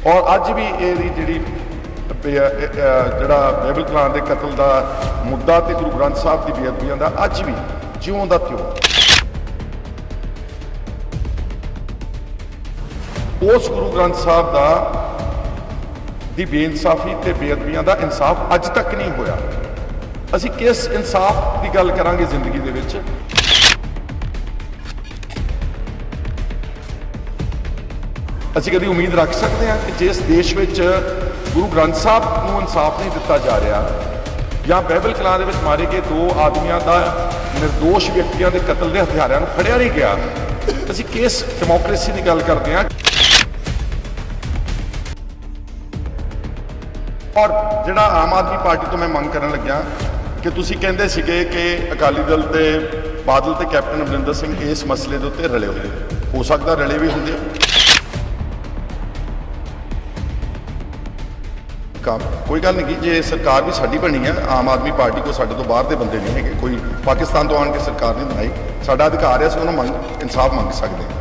और अज भी ये जी जड़ा बाइबल कलान के कतल का मुद्दा तो गुरु ग्रंथ साहब की बेअदबियां का अज भी ज्यों का त्यों उस गुरु ग्रंथ साहब का दी बेइंसाफी ते बेअदबियां का इंसाफ अज तक नहीं होया। असी किस इंसाफ की गल करांगे जिंदगी दे विच? असी कभी उम्मीद रख सकते हैं कि जिस देश में गुरु ग्रंथ साहब को इंसाफ नहीं दिता जा रहा या बाइबल कलान में मारे गए दो आदमियों का निर्दोष व्यक्तियों के कतल के हथियारों को फड़िया नहीं गया, असी किस डेमोक्रेसी की गल करते हैं? और जिहड़ा आम आदमी पार्टी तो मैं मंग करन लग्या कि तुसीं कहंदे सीगे कि अकाली दल ते बादल ते कैप्टन अमरिंदर सिंह इस मसले के उत्ते रले हुए, हो सकता रले भी होंदे काम, कोई गल नहीं। जे सरकार भी साडी बनी है, आम आदमी पार्टी को साडे तो बाहर के बंदे नहीं है, कोई पाकिस्तान तो आन के सरकार नहीं बनाई, साडा अधिकार है, असीं उन्होंने मंग इंसाफ मंग सकते हैं।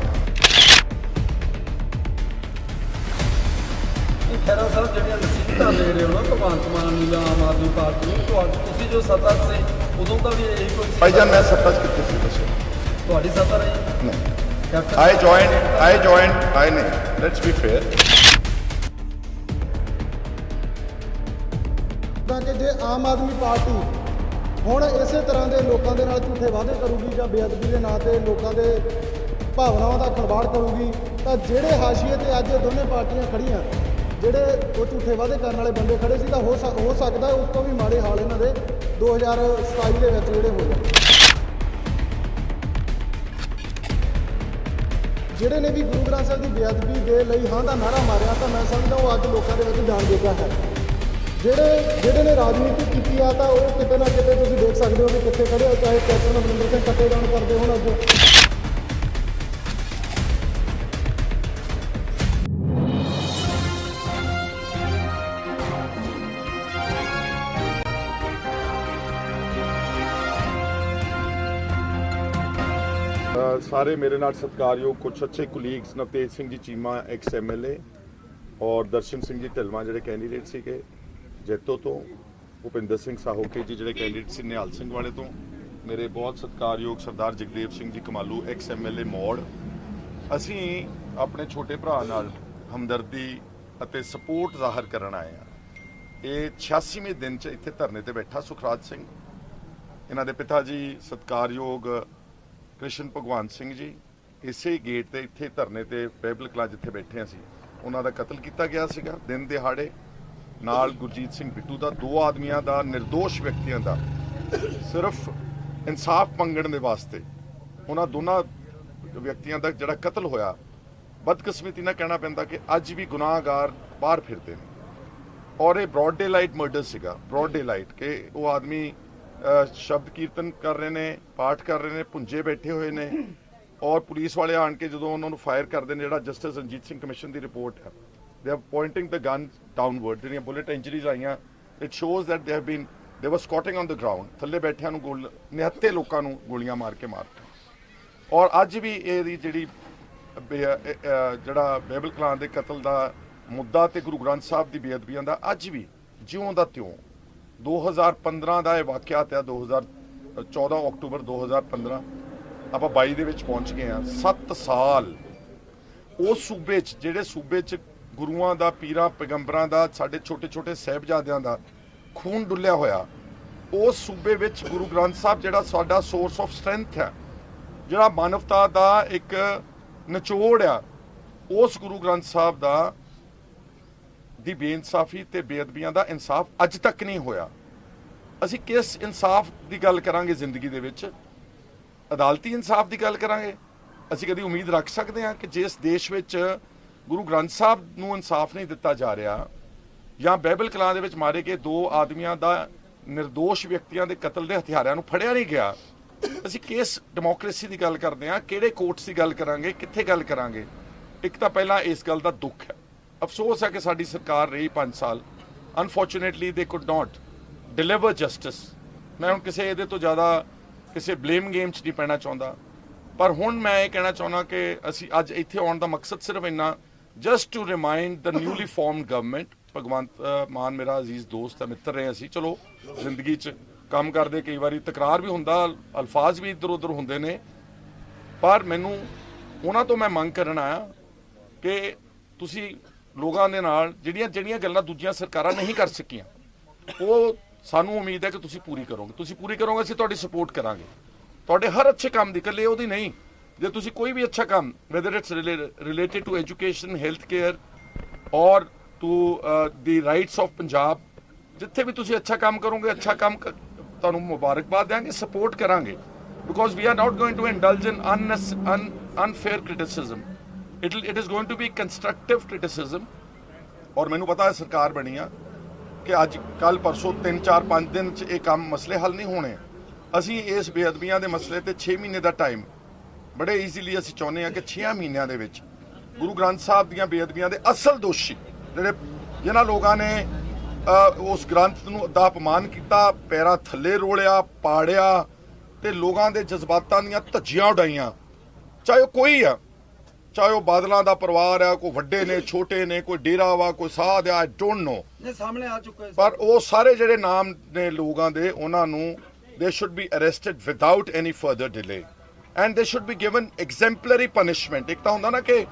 खैरा साहब ਜਿਹੜੀਆਂ ਨਸੀਹਤਾਂ ਦੇ ਰਹੇ ਹੋ ਨਾ ਭਗਵੰਤ ਮਾਨ ਨੂੰ ਜਾਂ ਆਮ ਆਦਮੀ ਪਾਰਟੀ ਨੂੰ, ਤੁਸੀਂ ਜੋ ਸੱਤਾ 'ਚ ਸੀ ਉਦੋਂ ਤਾਂ ਵੀ ਇਹੀ ਕੋਈ ਭਾਈਜਾਨ ਮੈਂ ਸੱਤਾ 'ਚ ਕਿੱਥੇ ਸੀ ਦੱਸੋ? ਤੁਹਾਡੀ ਸੱਤਾ ਰਹੀ? नहीं, I नहीं, let's be fair। ਕਿ ਜੇ ਆਮ ਆਦਮੀ ਪਾਰਟੀ ਹੁਣ ਇਸੇ ਤਰ੍ਹਾਂ ਦੇ ਲੋਕਾਂ ਦੇ ਨਾਲ ਝੂਠੇ ਵਾਅਦੇ ਕਰੂਗੀ ਜਾਂ ਬੇਅਦਬੀ ਦੇ ਨਾਂ ਤੇ ਲੋਕਾਂ ਦੇ ਭਾਵਨਾਵਾਂ ਦਾ ਖਿਲਵਾੜ ਕਰੂਗੀ, ਤਾਂ ਜਿਹੜੇ ਹਾਸ਼ੀਏ ਤੇ ਅੱਜ ਇਹ ਦੋਨੇ ਪਾਰਟੀਆਂ ਖੜੀਆਂ, ਜਿਹੜੇ ਉਹ ਝੂਠੇ ਵਾਅਦੇ ਕਰਨ ਵਾਲੇ ਬੰਦੇ ਖੜੇ ਸੀ, ਤਾਂ ਹੋ ਸਕਦਾ ਉਸ ਤੋਂ ਵੀ ਮਾੜੇ ਹਾਲ ਇਹਨਾਂ ਦੇ 2027 ਦੇ ਵਿੱਚ ਜਿਹੜੇ ਹੋ ਜਾਣ। ਜਿਹੜੇ ਨੇ ਵੀ ਗੁਰੂ ਗ੍ਰੰਥ ਸਾਹਿਬ ਦੀ ਬੇਅਦਬੀ ਦੇ ਲਈ ਹਾਂ ਦਾ ਨਾਰਾ ਮਾਰਿਆ, ਤਾਂ ਮੈਂ ਸਮਝਦਾ ਉਹ ਅੱਜ ਲੋਕਾਂ ਦੇ ਵਿੱਚ ਜਾਣ ਜੋਗਾ ਹੈ। ਜਿਹੜੇ ਨੇ ਰਾਜਨੀਤੀ ਕੀਤੀ ਆ, ਤਾਂ ਉਹ ਕਿਤੇ ਨਾ ਕਿਤੇ ਤੁਸੀਂ ਦੇਖ ਸਕਦੇ ਹੋ ਕਿ ਕਿੱਥੇ ਖੜੇ ਹੋ, ਚਾਹੇ ਕੈਪਟਨ ਅਮਰਿੰਦਰ ਸਿੰਘ ਕੱਟੇ ਜਾਣ ਕਰਦੇ ਹੋਣ ਅੱਜ। सारे मेरे नाल सत्कारयोग कुछ अच्छे colleagues Navtej Singh ji Cheema x MLA और दर्शन सिंह जी ढिलवां जिहड़े कैंडीडेट सीगे जैतो तो, भुपिंदर सिंह साहोके जी जिहड़े कैंडीडेट सी निहाल सिंह वाले तो, मेरे बहुत सत्कारयोग सरदार जगदेव सिंह जी कमालू एक्स MLA मौड़। असीं अपने छोटे भरा नाल हमदर्दी अते सपोर्ट जाहिर करन आए हैं। ये 86वें दिन च इत्थे धरने ते बैठा सुखराज सिंह, इन्हां दे पिता जी सत्कारयोग कृष्ण भगवान सिंह जी इसे गेट ते इत्थे धरने ते बाइबल कलां जिथे बैठे सी उन्हां दा कतल किया गया सीगा दिन दिहाड़े। नाल गुरजीत सिंह बिट्टू दा, दो आदमियों का निर्दोष व्यक्तियों का सिर्फ इंसाफ मंगण दे वास्ते उन्हां दोनों व्यक्तियों का जिहड़ा कतल होया, बदकिस्मती नाल कहना पैंदा कि अज भी गुनाहगार बाहर फिरते हैं। और ये ब्रॉड डे लाइट मर्डर सीगा, ब्रॉड डे लाइट कि वो आदमी शब्द कीर्तन कर रहे हैं, पाठ कर रहे हैं, भुंजे बैठे हुए ने, और पुलिस वाले आन के जो उन्होंने फायर करते हैं, जो जस्टिस रंजीत सिंह कमिशन की रिपोर्ट है, they are pointing the gun downward, जो बुलेट इंजरीज आईयां, it shows that they were squatting on the ground, थले बैठिया निहत्ते लोगों को गोलियां मार के मारता। और अज भी ये जी जड़ा बाइबल कलान के कतल का मुद्दा तो गुरु ग्रंथ साहब की बेअदबियां का अज भी ज्यों का त्यों 2015 का यह वाक़यात है, 2014 अक्टूबर 2015 आप 22 दे विच पहुंच गए हैं। 7 साल उस सूबे जिहड़े सूबे गुरुआं दा, पीरां पैगंबरां दा, साडे छोटे छोटे साहिबजादियां दा खून डुलिया होया, उस सूबे विच गुरु ग्रंथ साहब जिहड़ा साडा सोर्स ऑफ स्ट्रेंथ है, जिहड़ा मानवता दा एक निचोड़ आ, उस गुरु ग्रंथ साहब दा दी बेइंसाफी ते बेअदबियां दा इंसाफ अज तक नहीं होया। असी किस इंसाफ की गल करांगे जिंदगी दे विच? अदालती इंसाफ की गल करांगे? असी कभी उम्मीद रख सकते हैं कि जिस देश में गुरु ग्रंथ साहब नूं इंसाफ नहीं दिता जा रहा या बाइबल कलां दे विच मारे गए दो आदमियों का निर्दोष व्यक्तियों के कतल के हथियारों को फड़िया नहीं गया, असी किस डेमोक्रेसी की गल करते हैं? किहड़े कोर्ट्स की गल करांगे? कित्थे गल करांगे? एक तो पहला इस गल का दुख है, अफसोस है कि साडी सरकार रही 5 साल, unfortunately they could not deliver justice. मैं हुण किसी ये तो ज़्यादा किसी ब्लेम गेम च नहीं पैना चाहता, पर हुण मैं ये कहना चाहना कि असी अज इत्थे आउण दा मकसद सिर्फ इन्ना just to remind the newly formed government, Bhagwant Mann ਮੇਰਾ ਅਜ਼ੀਜ਼ ਦੋਸਤ ਹੈ, ਮਿੱਤਰ ਰਹੇ ਅਸੀਂ, ਚਲੋ ਜ਼ਿੰਦਗੀ 'ਚ ਕੰਮ ਕਰਦੇ ਕਈ ਵਾਰੀ ਤਕਰਾਰ ਵੀ ਹੁੰਦਾ, ਅਲਫਾਜ਼ ਵੀ ਇੱਧਰ ਉੱਧਰ ਹੁੰਦੇ ਨੇ, ਪਰ ਮੈਨੂੰ ਉਹਨਾਂ ਤੋਂ ਮੈਂ ਮੰਗ ਕਰਨ ਆਇਆ ਕਿ ਤੁਸੀਂ ਲੋਕਾਂ ਦੇ ਨਾਲ ਜਿਹੜੀਆਂ ਗੱਲਾਂ ਦੂਜੀਆਂ ਸਰਕਾਰਾਂ ਨਹੀਂ ਕਰ ਸਕੀਆਂ, ਉਹ ਸਾਨੂੰ ਉਮੀਦ ਹੈ ਕਿ ਤੁਸੀਂ ਪੂਰੀ ਕਰੋਗੇ, ਅਸੀਂ ਤੁਹਾਡੀ ਸਪੋਰਟ ਕਰਾਂਗੇ, ਤੁਹਾਡੇ ਹਰ ਅੱਛੇ ਕੰਮ ਦੀ, ਇਕੱਲੇ ਉਹਦੀ ਨਹੀਂ। ਜੇ ਤੁਸੀਂ ਕੋਈ ਵੀ ਅੱਛਾ ਕੰਮ, whether it's related to education, healthcare or to the rights of Punjab, ਜਿੱਥੇ ਵੀ ਤੁਸੀਂ ਅੱਛਾ ਕੰਮ ਕਰੋਗੇ, ਅੱਛਾ ਕੰਮ ਤੁਹਾਨੂੰ ਮੁਬਾਰਕਬਾਦ ਦਿਆਂਗੇ, ਸਪੋਰਟ ਕਰਾਂਗੇ, because we are not going to indulge in unfair criticism. It is going to be constructive criticism. ਔਰ ਮੈਨੂੰ ਪਤਾ ਹੈ ਸਰਕਾਰ ਬਣੀ ਆ ਕਿ ਅੱਜ ਕੱਲ ਪਰਸੋਂ 3 4 5 ਦਿਨ 'ਚ ਇਹ ਕੰਮ ਮਸਲੇ ਹੱਲ ਨਹੀਂ ਹੋਣੇ। ਅਸੀਂ ਇਸ ਬੇਅਦਬੀਆਂ ਦੇ ਮਸਲੇ ਤੇ 6 ਮਹੀਨੇ ਦਾ ਟਾਈਮ ਬੜੇ ਈਜ਼ੀਲੀ ਅਸੀਂ ਚਾਹੁੰਦੇ ਹਾਂ ਕਿ 6 ਮਹੀਨਿਆਂ ਦੇ ਵਿੱਚ ਗੁਰੂ ਗ੍ਰੰਥ ਸਾਹਿਬ ਦੀਆਂ ਬੇਅਦਬੀਆਂ ਦੇ ਅਸਲ ਦੋਸ਼ੀ ਜਿਨ੍ਹਾਂ ਲੋਕਾਂ ਨੇ ਉਸ ਗ੍ਰੰਥ ਨੂੰ ਦਾ ਅਪਮਾਨ ਕੀਤਾ, ਪੈਰਾਂ ਥੱਲੇ ਰੋਲਿਆ, ਪਾੜਿਆ ਤੇ ਲੋਕਾਂ ਦੇ ਜਜ਼ਬਾਤਾਂ ਦੀਆਂ ਧੱਜੀਆਂ ਉਡਾਈਆਂ, ਚਾਹੇ ਉਹ ਕੋਈ ਆ, ਚਾਹੇ ਉਹ ਬਾਦਲਾਂ ਦਾ ਪਰਿਵਾਰ ਆ, ਕੋਈ ਵੱਡੇ ਨੇ, ਛੋਟੇ ਨੇ, ਕੋਈ ਡੇਰਾ ਵਾ, ਕੋਈ ਸਾਧ ਆ, ਆਈ ਡੋਂਟ ਨੋ, ਸਾਹਮਣੇ ਆ ਚੁੱਕਾ, ਪਰ ਉਹ ਸਾਰੇ ਜਿਹੜੇ ਨਾਮ ਨੇ ਲੋਕਾਂ ਦੇ, ਉਹਨਾਂ ਨੂੰ they should be arrested without any further delay and they should be given exemplary punishment. ਇੱਕ ਤਾਂ ਹੁੰਦਾ ਨਾ ਕਿ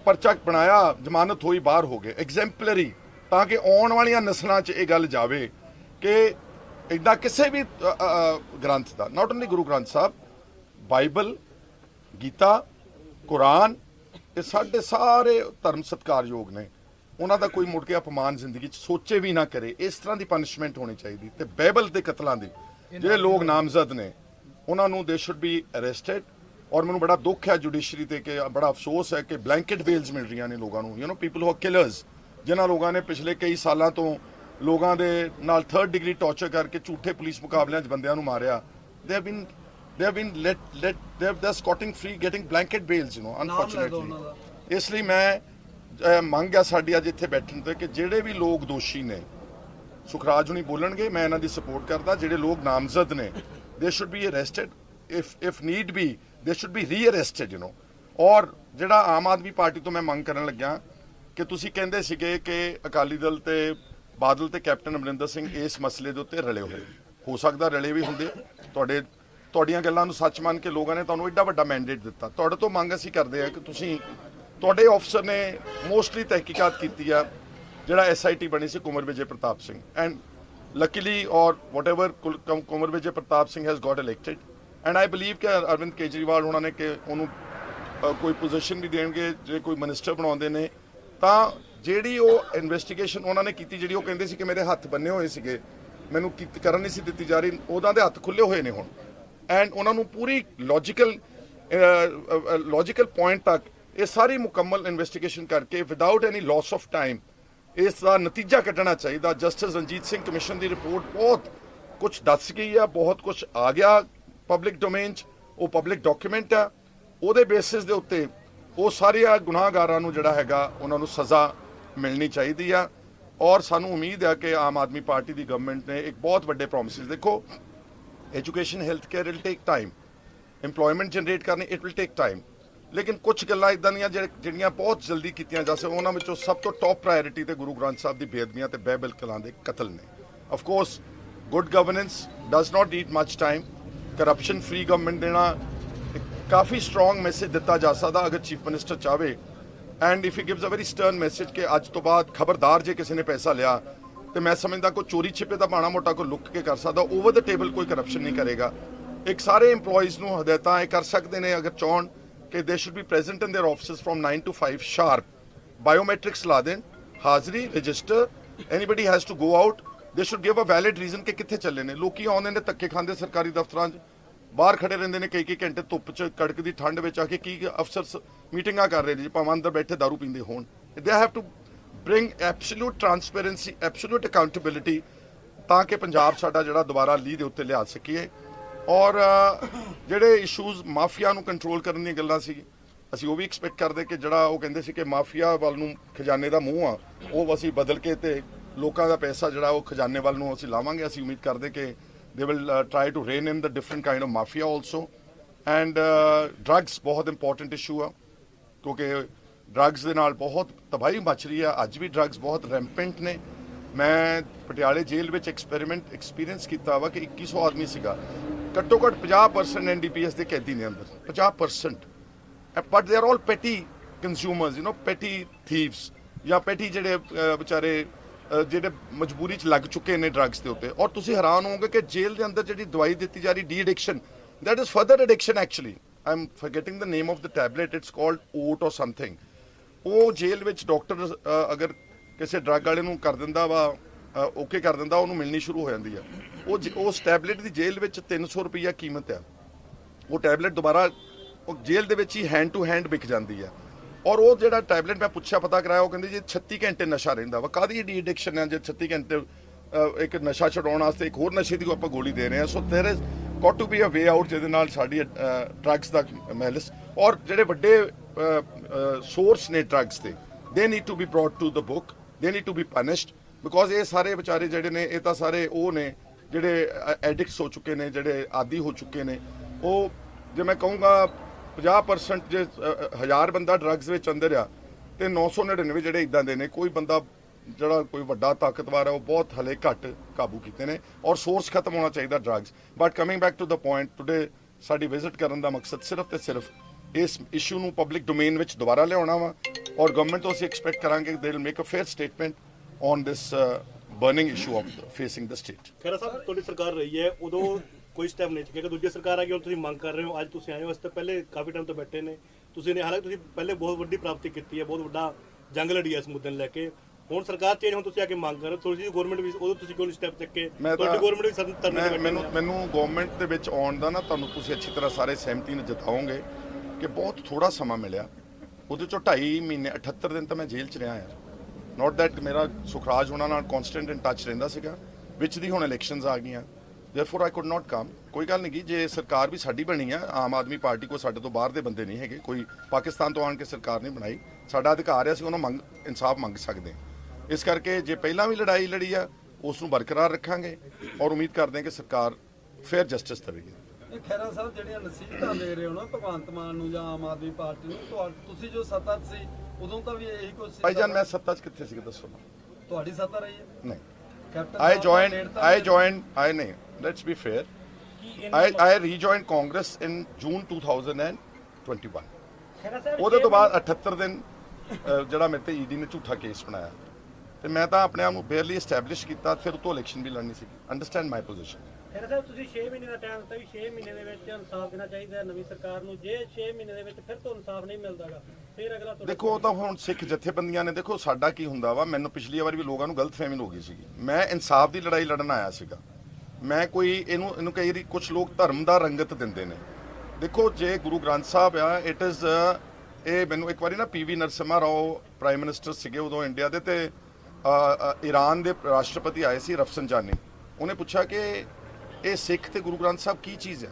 ਪਰਚਾ ਬਣਾਇਆ, ਜ਼ਮਾਨਤ ਹੋਈ, ਬਾਹਰ ਹੋ ਗਏ, exemplary, ਤਾਂ ਕਿ ਆਉਣ ਵਾਲੀਆਂ ਨਸਲਾਂ 'ਚ ਇਹ ਗੱਲ ਜਾਵੇ ਕਿ ਇੱਦਾਂ ਕਿਸੇ ਵੀ ਗ੍ਰੰਥ ਦਾ, not only Guru Granth Sahib, Bible, Gita, Quran, ਇਹ ਸਾਡੇ ਸਾਰੇ ਧਰਮ ਸਤਿਕਾਰਯੋਗ ਨੇ, ਉਹਨਾਂ ਦਾ ਕੋਈ ਮੁੜ ਕੇ ਅਪਮਾਨ ਜ਼ਿੰਦਗੀ 'ਚ ਸੋਚੇ ਵੀ ਨਾ ਕਰੇ। ਇਸ ਤਰ੍ਹਾਂ ਦੀ ਪਨਿਸ਼ਮੈਂਟ ਹੋਣੀ ਚਾਹੀਦੀ। ਤੇ ਬਾਈਬਲ ਦੇ ਕਤਲਾਂ ਦੀ ਜਿਹੜੇ ਲੋਕ ਨਾਮਜ਼ਦ ਨੇ, ਉਹਨਾਂ ਨੂੰ ਦੇ ਸ਼ੁੱਡ ਬੀ ਅਰੈਸਟਡ। ਔਰ ਮੈਨੂੰ ਬੜਾ ਦੁੱਖ ਹੈ ਜੁਡੀਸ਼ਰੀ ਤੇ, ਕਿ ਬੜਾ ਅਫਸੋਸ ਹੈ ਕਿ ਬਲੈਂਕਟ ਬੇਲਸ ਮਿਲ ਰਹੀਆਂ ਨੇ ਲੋਕਾਂ ਨੂੰ, you know, people who are killers, ਜਿਨ੍ਹਾਂ ਲੋਕਾਂ ਨੇ ਪਿਛਲੇ ਕਈ ਸਾਲਾਂ ਤੋਂ ਲੋਕਾਂ ਦੇ ਨਾਲ 3rd ਡਿਗਰੀ ਟਾਰਚਰ ਕਰਕੇ ਝੂਠੇ ਪੁਲਿਸ ਮੁਕਾਬਲਿਆਂ 'ਚ ਬੰਦਿਆਂ ਨੂੰ ਮਾਰਿਆ। they have been they're scotting free, getting blanket bails, you know, unfortunately। ਇਸ ਲਈ ਮੈਂ ਮੰਗ ਆ ਸਾਡੀ ਅੱਜ ਇੱਥੇ ਬੈਠਣ ਤੇ ਕਿ ਜਿਹੜੇ ਵੀ ਲੋਕ ਦੋਸ਼ੀ ਨੇ, ਸੁਖਰਾਜ ਹੁਣੀ ਬੋਲਣਗੇ, ਮੈਂ ਇਹਨਾਂ ਦੀ ਸਪੋਰਟ ਕਰਦਾ, ਜਿਹੜੇ ਲੋਕ ਨਾਮਜ਼ਦ ਨੇ, they should be arrested, if need be they should be rearrested, you know. ਔਰ ਜਿਹੜਾ ਆਮ ਆਦਮੀ ਪਾਰਟੀ ਤੋਂ ਮੈਂ ਮੰਗ ਕਰਨ ਲੱਗਿਆ ਕਿ ਤੁਸੀਂ ਕਹਿੰਦੇ ਸੀਗੇ ਕਿ ਅਕਾਲੀ ਦਲ ਤੇ ਬਾਦਲ ਤੇ ਕੈਪਟਨ ਅਮਰਿੰਦਰ ਸਿੰਘ ਇਸ ਮਸਲੇ ਦੇ ਉੱਤੇ ਰਲੇ ਹੋਏ, ਹੋ ਸਕਦਾ ਰਲੇ ਵੀ ਹੁੰਦੇ, ਤੁਹਾਡੀਆਂ ਗੱਲਾਂ ਨੂੰ ਸੱਚ ਮੰਨ ਕੇ ਲੋਕਾਂ ਨੇ ਤੁਹਾਨੂੰ ਐਡਾ ਵੱਡਾ ਮੈਂਡੇਟ ਦਿੱਤਾ। ਤੁਹਾਡੇ ਤੋਂ ਮੰਗ ਅਸੀਂ ਕਰਦੇ ਆ ਕਿ ਤੁਸੀਂ, ਤੁਹਾਡੇ ਆਫਸਰ ਨੇ ਮੋਸਟਲੀ ਤਹਿਕੀਕਾਤ ਕੀਤੀ ਆ, ਜਿਹੜਾ SIT ਬਣੀ ਸੀ ਕੁੰਵਰ ਵਿਜੇ ਪ੍ਰਤਾਪ ਸਿੰਘ, ਐਂਡ ਲੱਕੀਲੀ ਔਰ whatever Kunwar Vijay Pratap Singh has got elected, and I believe ਕਿ ਅਰਵਿੰਦ ਕੇਜਰੀਵਾਲ ਉਹਨਾਂ ਨੇ ਕਿ ਉਹਨੂੰ ਕੋਈ ਪੋਜੀਸ਼ਨ ਵੀ ਦੇਣਗੇ, ਜੇ ਕੋਈ ਮਿਨਿਸਟਰ ਬਣਾਉਂਦੇ ਨੇ ਤਾਂ ਜਿਹੜੀ ਉਹ ਇਨਵੈਸਟੀਗੇਸ਼ਨ ਉਹਨਾਂ ਨੇ ਕੀਤੀ, ਜਿਹੜੀ ਉਹ ਕਹਿੰਦੇ ਸੀ ਕਿ ਮੇਰੇ ਹੱਥ ਬੰਨੇ ਹੋਏ ਸੀਗੇ, ਮੈਨੂੰ ਕਰਨ ਨਹੀਂ ਸੀ ਦਿੱਤੀ ਜਾ ਰਹੀ, ਉਹਨਾਂ ਦੇ ਹੱਥ ਖੁੱਲੇ ਹੋਏ ਨੇ ਹੁਣ, ਐਂਡ ਉਹਨਾਂ ਨੂੰ ਪੂਰੀ ਲੌਜੀਕਲ ਪੁਆਇੰਟ ਤੱਕ ਇਹ ਸਾਰੀ ਮੁਕੰਮਲ ਇਨਵੈਸਟੀਗੇਸ਼ਨ ਕਰਕੇ without any loss of time ਇਸ ਦਾ ਨਤੀਜਾ ਕੱਢਣਾ ਚਾਹੀਦਾ। ਜਸਟਿਸ ਰਣਜੀਤ ਸਿੰਘ ਕਮਿਸ਼ਨ ਦੀ ਰਿਪੋਰਟ ਬਹੁਤ ਕੁਝ ਦੱਸ ਗਈ ਆ, ਬਹੁਤ ਕੁਝ ਆ ਗਿਆ ਪਬਲਿਕ ਡੋਮੇਨ 'ਚ, ਉਹ ਪਬਲਿਕ ਡਾਕੂਮੈਂਟ ਆ, ਉਹਦੇ ਬੇਸਿਸ ਦੇ ਉੱਤੇ ਉਹ ਸਾਰੇ ਗੁਨਾਹਗਾਰਾਂ ਨੂੰ ਜਿਹੜਾ ਹੈਗਾ ਉਹਨਾਂ ਨੂੰ ਸਜ਼ਾ ਮਿਲਣੀ ਚਾਹੀਦੀ ਆ। ਔਰ ਸਾਨੂੰ ਉਮੀਦ ਹੈ ਕਿ ਆਮ ਆਦਮੀ ਪਾਰਟੀ ਦੀ ਗਵਰਨਮੈਂਟ ਨੇ ਇੱਕ ਬਹੁਤ ਵੱਡੇ ਪ੍ਰੋਮਿਸਿਸ, ਦੇਖੋ education, health care will take time, employment generate ਕਰਨੀ ਇਟ ਵਿਲ ਟੇਕ ਟਾਈਮ, ਲੇਕਿਨ ਕੁਝ ਗੱਲਾਂ ਇਦਾਂ ਦੀਆਂ ਜਿਹੜੀਆਂ ਬਹੁਤ ਜਲਦੀ ਕੀਤੀਆਂ ਜਾ ਸਕਣ, ਉਹਨਾਂ ਵਿੱਚੋਂ ਸਭ ਤੋਂ ਟੌਪ ਪ੍ਰਾਇੋਰਿਟੀ ਤੇ ਗੁਰੂ ਗ੍ਰੰਥ ਸਾਹਿਬ ਦੀ ਬੇਅਦਬੀਆਂ ਤੇ ਬਾਈਬਲ ਕਲਾਂ ਦੇ ਕਤਲ ਨੇ। Of course good governance does not need much time, corruption free government ਦੇਣਾ ਕਾਫੀ ਸਟਰੋਂਗ ਮੈਸੇਜ ਦਿੱਤਾ ਜਾ ਸਕਦਾ ਅਗਰ ਚੀਫ ਮਿਨਿਸਟਰ ਚਾਹਵੇ, and if he gives a very stern message ਕਿ ਅੱਜ ਤੋਂ ਬਾਅਦ ਖਬਰਦਾਰ ਜੇ ਕਿਸੇ ਨੇ ਪੈਸਾ ਲਿਆ, ਤੇ ਮੈਂ ਸਮਝਦਾ ਕੋਈ ਚੋਰੀ ਛਿਪੇ ਦਾ ਮਾੜਾ ਮੋਟਾ ਕੋਈ ਲੁੱਕ ਕੇ ਕਰ ਸਕਦਾ, ਓਵਰ ਦ ਟੇਬਲ ਕੋਈ ਕਰਪਸ਼ਨ ਨਹੀਂ ਕਰੇਗਾ। ਇੱਕ ਸਾਰੇ EMPLOYEES ਨੂੰ ਹਦਾਇਤਾਂ ਇਹ ਕਰ ਸਕਦੇ ਨੇ ਅਗਰ ਚਾਹਣ ਕਿ they should be present in their offices from 9 to 5 sharp, biometrics ਲਾ ਦੇਣ, ਹਾਜ਼ਰੀ register, anybody has to go out, they should give a valid reason ਕਿ ਕਿੱਥੇ ਚੱਲੇ ਨੇ। ਲੋਕੀ ਆਉਂਦੇ ਨੇ ਧੱਕੇ ਖਾਂਦੇ ਸਰਕਾਰੀ ਦਫ਼ਤਰਾਂ 'ਚ, ਬਾਹਰ ਖੜੇ ਰਹਿੰਦੇ ਨੇ ਕਈ ਘੰਟੇ ਧੁੱਪ 'ਚ, ਕੜਕਦੀ ਠੰਡ ਵਿੱਚ ਆ ਕੇ, ਕੀ ਅਫਸਰ ਮੀਟਿੰਗਾਂ ਕਰ ਰਹੇ ਨੇ ਜੀ, ਭਾਵੇਂ ਅੰਦਰ ਬੈਠੇ ਦਾਰੂ ਪੀਂਦੇ ਹੋਣ। They have to bring absolute transparency, absolute accountability, ਤਾਂ ਕਿ ਪੰਜਾਬ ਸਾਡਾ ਜਿਹੜਾ ਦੁਬਾਰਾ ਲੀਹ ਦੇ ਉੱਤੇ ਲਿਆ ਸਕੀਏ। ਔਰ ਜਿਹੜੇ ਇਸ਼ੂਜ਼ ਮਾਫੀਆ ਨੂੰ ਕੰਟਰੋਲ ਕਰਨ ਦੀਆਂ ਗੱਲਾਂ ਸੀ, ਅਸੀਂ ਉਹ ਵੀ ਐਕਸਪੈਕਟ ਕਰਦੇ ਕਿ ਜਿਹੜਾ ਉਹ ਕਹਿੰਦੇ ਸੀ ਕਿ ਮਾਫੀਆ ਵੱਲ ਨੂੰ ਖਜ਼ਾਨੇ ਦਾ ਮੂੰਹ ਆ, ਉਹ ਅਸੀਂ ਬਦਲ ਕੇ ਤੇ ਲੋਕਾਂ ਦਾ ਪੈਸਾ ਜਿਹੜਾ ਉਹ ਖਜ਼ਾਨੇ ਵੱਲ ਨੂੰ ਅਸੀਂ ਲਾਵਾਂਗੇ। ਅਸੀਂ ਉਮੀਦ ਕਰਦੇ ਕਿ they will try to rein in the different kind of mafia also, and drugs ਬਹੁਤ important issue ਆ, ਕਿਉਂਕਿ ਡਰੱਗਸ ਦੇ ਨਾਲ ਬਹੁਤ ਤਬਾਹੀ ਮਚ ਰਹੀ ਆ। ਅੱਜ ਵੀ ਡਰੱਗਸ ਬਹੁਤ ਰੈਂਪੈਂਟ ਨੇ। ਮੈਂ ਪਟਿਆਲੇ ਜੇਲ੍ਹ ਵਿੱਚ ਐਕਸਪੀਰੀਅੰਸ ਕੀਤਾ ਵਾ ਕਿ 2100 ਆਦਮੀ ਸੀਗਾ, ਘੱਟੋ ਘੱਟ 50% ਐਨਡੀਪੀਐਸ ਦੇ ਕੈਦੀ ਨੇ ਅੰਦਰ, 50%। But they are all petty consumers, petty thieves ਜਾਂ ਪੈਟੀ ਜਿਹੜੇ ਵਿਚਾਰੇ ਜਿਹੜੇ ਮਜਬੂਰੀ 'ਚ ਲੱਗ ਚੁੱਕੇ ਨੇ ਡਰੱਗਸ ਦੇ ਉੱਤੇ। ਔਰ ਤੁਸੀਂ ਹੈਰਾਨ ਹੋਵੋਗੇ ਕਿ ਜੇਲ੍ਹ ਦੇ ਅੰਦਰ ਜਿਹੜੀ ਦਵਾਈ ਦਿੱਤੀ ਜਾ ਰਹੀ de addiction, that is further addiction actually. I'm forgetting the name of the tablet. It's called OAT or something. ਉਹ ਜੇਲ੍ਹ ਵਿੱਚ ਡਾਕਟਰ ਅਗਰ ਕਿਸੇ ਡਰੱਗ ਵਾਲੇ ਨੂੰ ਕਰ ਦਿੰਦਾ ਵਾ, ਓਕੇ ਕਰ ਦਿੰਦਾ, ਉਹਨੂੰ ਮਿਲਣੀ ਸ਼ੁਰੂ ਹੋ ਜਾਂਦੀ ਆ। ਉਸ ਟੈਬਲੇਟ ਦੀ ਜੇਲ੍ਹ ਵਿੱਚ 300 ਰੁਪਈਆ ਕੀਮਤ ਆ। ਉਹ ਟੈਬਲੇਟ ਦੁਬਾਰਾ ਉਹ ਜੇਲ੍ਹ ਦੇ ਵਿੱਚ ਹੀ ਹੈਂਡ ਟੂ ਹੈਂਡ ਵਿਕ ਜਾਂਦੀ ਆ। ਔਰ ਉਹ ਜਿਹੜਾ ਟੈਬਲੇਟ ਮੈਂ ਪੁੱਛਿਆ, ਪਤਾ ਕਰਾਇਆ, ਉਹ ਕਹਿੰਦੇ ਜੀ 36 ਘੰਟੇ ਨਸ਼ਾ ਰਹਿੰਦਾ ਵਾ। ਕਾਹਦੀ ਡੀ ਐਡਿਕਸ਼ਨ ਹੈ ਜੇ 36 ਘੰਟੇ ਇੱਕ ਨਸ਼ਾ ਛਡਾਉਣ ਵਾਸਤੇ ਇੱਕ ਹੋਰ ਨਸ਼ੇ ਦੀ ਆਪਾਂ ਗੋਲੀ ਦੇ ਰਹੇ ਹਾਂ। So there is got to be a way out ਜਿਹਦੇ ਨਾਲ ਸਾਡੀ ਡਰੱਗਸ ਦਾ ਮੈਲਿਸ ਔਰ ਜਿਹੜੇ ਵੱਡੇ ਸੋਰਸ ਨੇ ਡਰੱਗਸ ਦੇ, they need to be brought to the book, they need to be punished, because ਇਹ ਸਾਰੇ ਵਿਚਾਰੇ ਜਿਹੜੇ ਨੇ, ਇਹ ਤਾਂ ਸਾਰੇ ਉਹ ਨੇ ਜਿਹੜੇ ਐਡਿਕਟਸ ਹੋ ਚੁੱਕੇ ਨੇ, ਜਿਹੜੇ ਆਦੀ ਹੋ ਚੁੱਕੇ ਨੇ। ਉਹ ਜੇ ਮੈਂ ਕਹੂੰਗਾ 50% ਜੇ 1000 ਬੰਦਾ ਡਰੱਗਸ ਵਿੱਚ ਅੰਦਰ ਆ ਤੇ 999 ਜਿਹੜੇ ਇਦਾਂ ਦੇ ਨੇ। ਕੋਈ ਬੰਦਾ ਜਿਹੜਾ ਕੋਈ ਵੱਡਾ ਤਾਕਤਵਰ ਹੈ ਉਹ ਬਹੁਤ ਹਲੇ ਘੱਟ ਕਾਬੂ ਕੀਤੇ ਨੇ ਔਰ ਸੋਰਸ ਖਤਮ ਹੋਣਾ ਚਾਹੀਦਾ drugs. But coming back to the point, today ਸਾਡੀ ਵਿਜ਼ਿਟ ਕਰਨ ਦਾ ਮਕਸਦ ਸਿਰਫ ਤੇ ਸਿਰਫ ਇਸ ਇਸ਼ੂ ਨੂੰ ਪਬਲਿਕ ਡੋਮੇਨ ਵਿੱਚ ਦੁਬਾਰਾ ਲਿਆਉਣਾ ਵਾ ਔਰ ਗਵਰਨਮੈਂਟ ਤੋਂ ਅਸੀਂ ਐਕਸਪੈਕਟ ਕਰਾਂਗੇ they will make a fair statement on this burning issue of facing the state. Khaira ਸਾਹਿਬ, ਤੁਹਾਡੀ ਸਰਕਾਰ ਰਹੀ ਹੈ, ਉਦੋਂ ਕੋਈ ਸਟੈਪ ਨਹੀਂ ਚੁੱਕਿਆ ਕਿ ਦੂਜੀ ਸਰਕਾਰ ਆ ਗਈ, ਹੁਣ ਤੁਸੀਂ ਮੰਗ ਕਰ ਰਹੇ ਹੋ, ਅੱਜ ਤੁਸੀਂ ਆਏ ਹੋ। ਇਸ ਤੋਂ ਪਹਿਲੇ ਕਾਫੀ ਟਾਈਮ ਤੋਂ ਬੈਠੇ ਨੇ ਤੁਸੀਂ ਨੇ, ਹਾਲਾਂਕਿ ਤੁਸੀਂ ਪਹਿਲੇ ਬਹੁਤ ਵੱਡੀ ਪ੍ਰਾਪਤੀ ਕੀਤੀ ਹੈ, ਬਹੁਤ ਵੱਡਾ ਜੰਗ ਲੜੀ ਹੈ ਇਸ ਮੁੱਦੇ ਨੂੰ ਲੈ ਕੇ। ਹੁਣ ਸਰਕਾਰ ਚੇਂਜ, ਹੁਣ ਤੁਸੀਂ ਆ ਕੇ ਮੰਗ ਕਰ ਰਹੇ ਹੋ, ਥੋੜੀ ਜਿਹੀ ਗਵਰਨਮੈਂਟ ਵੀ, ਉਦੋਂ ਤੁਸੀਂ ਕਿਉਂ ਨਹੀਂ ਸਟੈਪ ਚੱਕੇ? ਤੁਹਾਡੀ ਗਵਰਨਮੈਂਟ ਵੀ ਮੈਨੂੰ ਗਵਰਨਮੈਂਟ ਦੇ ਵਿੱਚ ਆਉਣ ਦਾ ਨਾ, ਤੁਹਾਨੂੰ ਤੁਸੀਂ ਅੱਛੀ ਤਰ੍ਹਾਂ ਸਾਰੇ ਸਹਿਮਤੀ ਨਾਲ ਜਤਾਓਗੇ ਕਿ ਬਹੁਤ ਥੋੜਾ ਸਮਾਂ ਮਿਲਿਆ। ਉਹਦੇ ਚੋਂ 2.5 ਮਹੀਨੇ 78 ਦਿਨ ਤਾਂ ਮੈਂ ਜੇਲ੍ਹ 'ਚ ਰਿਹਾ ਯਾਰ। ਨੋਟ ਦੈਟ ਮੇਰਾ ਸੁਖਰਾਜ ਹੋਣਾ ਨਾਲ ਕਨਸਟੈਂਟ ਇਨ ਟੱਚ ਰਹਿੰਦਾ ਸੀਗਾ, ਵਿੱਚ ਦੀ ਹੁਣ ਇਲੈਕਸ਼ਨਸ ਆ ਗਈਆਂ, therefore I could not come। ਕੋਈ ਗੱਲ ਨਹੀਂ, ਜੇ ਸਰਕਾਰ ਵੀ ਸਾਡੀ ਬਣੀ ਆ, ਆਮ ਆਦਮੀ ਪਾਰਟੀ ਕੋਈ ਸਾਡੇ ਤੋਂ ਬਾਹਰ ਦੇ ਬੰਦੇ ਨਹੀਂ ਹੈਗੇ, ਕੋਈ ਪਾਕਿਸਤਾਨ ਤੋਂ ਆਣ ਕੇ ਸਰਕਾਰ ਨਹੀਂ ਬਣਾਈ। ਸਾਡਾ ਅਧਿਕਾਰ ਹੈ, ਅਸੀਂ ਉਹਨਾਂ ਇਨਸਾਫ ਮੰਗ ਸਕਦੇ ਹਾਂ। ਇਸ ਕਰਕੇ ਜੇ ਪਹਿਲਾਂ ਵੀ ਲੜਾਈ ਲੜੀ ਆ, ਉਸ ਨੂੰ ਬਰਕਰਾਰ ਰੱਖਾਂਗੇ ਔਰ ਉਮੀਦ ਕਰਦੇ ਹਾਂ ਕਿ ਸਰਕਾਰ ਫੇਅਰ ਜਸਟਿਸ ਦੇਵੇਗੀ। ਇਹ ਖਹਿਰਾ ਸਾਹਿਬ, ਜਿਹੜੀਆਂ ਨਸੀਹਤਾਂ ਦੇ ਰਹੇ ਹੋ ਨਾ ਭਗਵੰਤ ਮਾਨ ਨੂੰ ਜਾਂ ਆਮ ਆਦਮੀ ਪਾਰਟੀ ਨੂੰ, ਤੁਸੀਂ ਜੋ ਸੱਤਾ 'ਚ ਸੀ ਉਦੋਂ ਤਾਂ ਵੀ ਇਹੀ ਕੁਝ ਸੀ। ਭਾਈਜਾਨ, ਮੈਂ ਸੱਤਾ 'ਚ ਕਿੱਥੇ ਸੀ ਦੱਸੋ? ਤੁਹਾਡੀ ਸੱਤਾ ਰਹੀ ਹੈ? ਨਹੀਂ, ਕੈਪਟਨ I ਨਹੀਂ, let's be fair, I rejoined Congress in June 2021। ਉਹਦੇ ਤੋਂ ਬਾਅਦ 78 ਦਿਨ ਜਿਹੜਾ ਮੇਰੇ ਤੇ ਈਡੀ ਨੇ ਝੂਠਾ ਕੇਸ ਬਣਾਇਆ ਤੇ ਮੈਂ ਤਾਂ ਆਪਣੇ ਆਪ ਨੂੰ ਬੇਅਰਲੀ ਐਸਟੈਬਲਿਸ਼ ਕੀਤਾ, ਫਿਰ ਉਤੋਂ ਇਲੈਕਸ਼ਨ ਵੀ ਲੜਨੀ ਸੀ। ਅੰਡਰਸਟੈਂਡ ਮਾਈ ਪੋਜੀਸ਼ਨ। ਖਹਿਰਾ ਸਾਹਿਬ, ਤੁਸੀਂ 6 ਮਹੀਨੇ ਦਾ ਟਾਈਮ ਦਿੱਤਾ ਵੀ 6 ਮਹੀਨੇ ਦੇ ਵਿੱਚ ਇਨਸਾਫ ਦੇਣਾ ਚਾਹੀਦਾ ਹੈ ਨਵੀਂ ਸਰਕਾਰ ਨੂੰ। ਜੇ 6 ਮਹੀਨੇ ਦੇ ਵਿੱਚ ਫਿਰ ਤੋਂ ਇਨਸਾਫ ਨਹੀਂ ਮਿਲਦਾਗਾ, ਫਿਰ ਅਗਲਾ ਦੇਖੋ, ਉਹ ਤਾਂ ਹੁਣ ਸਿੱਖ ਜਥੇਬੰਦੀਆਂ ਨੇ, ਦੇਖੋ ਸਾਡਾ ਕੀ ਹੁੰਦਾ ਵਾ, ਮੈਨੂੰ ਪਿਛਲੀ ਵਾਰ ਵੀ ਲੋਕਾਂ ਨੂੰ ਗਲਤਫਹਿਮੀ ਹੋ ਗਈ ਸੀਗੀ। ਮੈਂ ਇਨਸਾਫ ਦੀ ਲੜਾਈ ਲੜਨ ਆਇਆ ਸੀਗਾ। ਮੈਂ ਕੋਈ ਇਹਨੂੰ ਕਈ ਵਾਰੀ ਕੁਝ ਲੋਕ ਧਰਮ ਦਾ ਰੰਗਤ ਦਿੰਦੇ ਨੇ। ਦੇਖੋ, ਜੇ ਗੁਰੂ ਗ੍ਰੰਥ ਸਾਹਿਬ ਆ, ਇਟ ਇਜ਼ ਇਹ ਮੈਨੂੰ ਇੱਕ ਵਾਰੀ ਨਾ PV Narasimha Rao prime minister ਸੀਗੇ ਉਦੋਂ ਇੰਡੀਆ ਦੇ, ਤੇ ਈਰਾਨ ਦੇ ਰਾਸ਼ਟਰਪਤੀ ਆਏ ਸੀ ਰਫਸਨਜਾਨੀ। ਉਹਨੇ ਪੁੱਛਿਆ ਕਿ ਇਹ ਸਿੱਖ ਤੇ ਗੁਰੂ ਗ੍ਰੰਥ ਸਾਹਿਬ ਕੀ ਚੀਜ਼ ਹੈ?